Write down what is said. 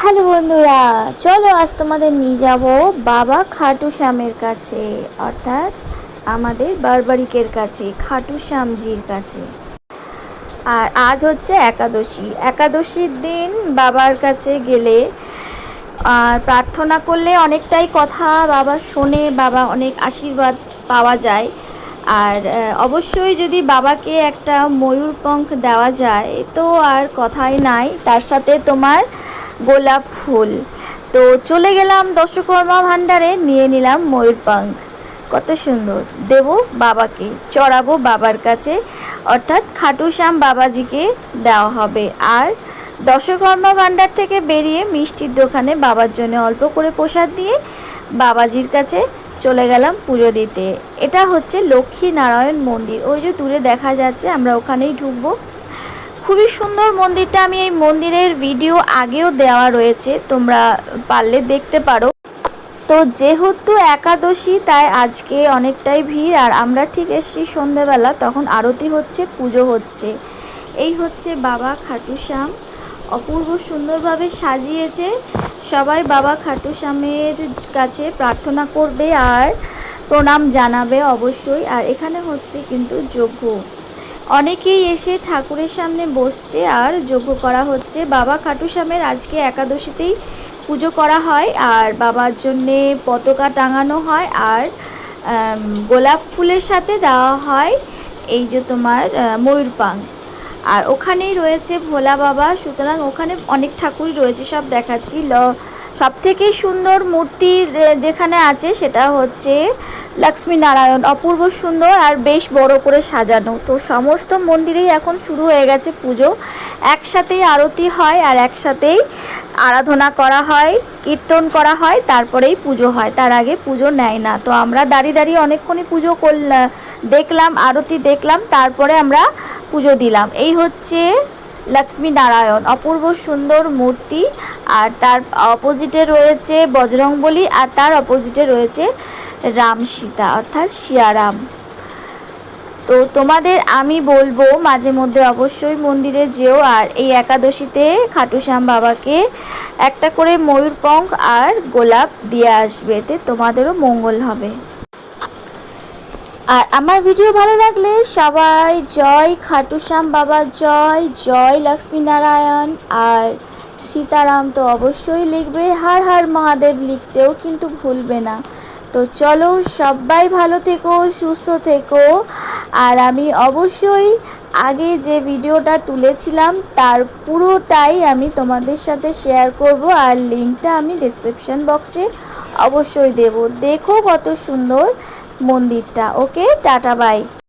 Hello বন্ধুরা, চলো আজ তোমাদের নিয়ে যাব বাবা খাটু শ্যামের কাছে, অর্থাৎ আমাদের বারবারিকের কাছে, খাটু শ্যামজির কাছে। আর আজ হচ্ছে একাদশীর দিন বাবার কাছে গেলে আর প্রার্থনা করলে অনেকটাই কথা বাবা শোনে, বাবা অনেক আশীর্বাদ পাওয়া যায়। আর অবশ্যই যদি বাবাকে একটা ময়ূর পঙ্খ দেওয়া যায় তো আর কথাই নাই, তার সাথে তোমার গোলাপ ফুল। তো চলে গেলাম দশকর্মা ভাণ্ডারে, নিয়ে নিলাম ময়ূর পঙ্খ। কত সুন্দর, দেব বাবাকে, চড়াবো বাবার কাছে, অর্থাৎ খাটু শ্যাম বাবাজিকে দেওয়া হবে। আর দশকর্মা ভাণ্ডার থেকে বেরিয়ে মিষ্টির দোকানে বাবার জন্য অল্প করে প্রসাদ দিয়ে বাবাজির কাছে চলে গেলাম পুজো দিতে। এটা হচ্ছে লক্ষ্মী নারায়ণ মন্দির, ওই যে দূরে দেখা যাচ্ছে, আমরা ওখানেই ঢুকবো। খুবই সুন্দর মন্দিরটা, আমি এই মন্দিরের ভিডিও আগেও দেওয়া রয়েছে, তোমরা পারলে দেখতে পারো। তো যেহেতু একাদশী তাই আজকে অনেকটাই ভিড়। আর আমরা ঠিক এসছি সন্ধেবেলা, তখন আরতি হচ্ছে, পুজো হচ্ছে। এই হচ্ছে বাবা খাটু শ্যাম, অপূর্ব সুন্দরভাবে সাজিয়েছে। সবাই বাবা খাটু শ্যামের কাছে প্রার্থনা করবে আর প্রণাম জানাবে অবশ্যই। আর এখানে হচ্ছে কিন্তু যজ্ঞ, অনেকেই এসে ঠাকুরের সামনে বসছে আর যজ্ঞ করা হচ্ছে। বাবা খাটু শ্যামের আজকে একাদশীতেই পুজো করা হয়, আর বাবার জন্যে পতাকা টাঙানো হয়, আর গোলাপ ফুলের সাথে দেওয়া হয় এই যে তোমার ময়ূর পঙ্খ। আর ওখানেই রয়েছে ভোলা বাবা, সুতরাং ওখানে অনেক ঠাকুরই রয়েছে, সব দেখাচ্ছি। সবথেকে সুন্দর মূর্তি যেখানে আছে সেটা হচ্ছে লক্ষ্মী নারায়ণ, অপূর্ব সুন্দর আর বেশ বড় করে সাজানো। তো সমস্ত মন্দিরেই এখন শুরু হয়ে গেছে পুজো, একসাথেই আরতি হয় আর একসাথেই আরাধনা করা হয়, কীর্তন করা হয়, তারপরেই পুজো হয়, তার আগে পুজো নেয় না। তো আমরা দাঁড়িয়ে দাঁড়িয়ে অনেকক্ষণই পুজো দেখলাম, আরতি দেখলাম, তারপরে আমরা পুজো দিলাম। এই হচ্ছে লক্ষ্মী নারায়ণ, অপূর্ব সুন্দর মূর্তি। আর তার অপোজিটে রয়েছে বজরংবলী, আর তার অপোজিটে রয়েছে রাম সীতা, অর্থাৎ সিয়ারাম। তো তোমাদের আমি বলবো মাঝে মধ্যে অবশ্যই মন্দিরে যেও, আর এই একাদশীতে খাটু শ্যাম বাবাকে একটা করে ময়ূর পঙ্খ আর গোলাপ দিয়ে আসবে, এতে তোমাদেরও মঙ্গল হবে। আর আমার ভিডিও ভালো লাগলে সবাই জয় খাটু শ্যাম বাবা, জয় জয় লক্ষ্মী নারায়ণ আর সীতারাম তো অবশ্যই লিখবে, হর হর মহাদেব লিখতেও কিন্তু ভুলবে না। তো চলো সবাই ভালো থেকো, সুস্থ থেকো। আর আমি অবশ্যই আগে যে ভিডিওটা তুলেছিলাম তার পুরোটাই আমি তোমাদের সাথে শেয়ার করব, আর লিঙ্কটা আমি ডেসক্রিপশন বক্সে অবশ্যই দেব। দেখো কত সুন্দর মন্দিরটা। ওকে, টাটা বাই।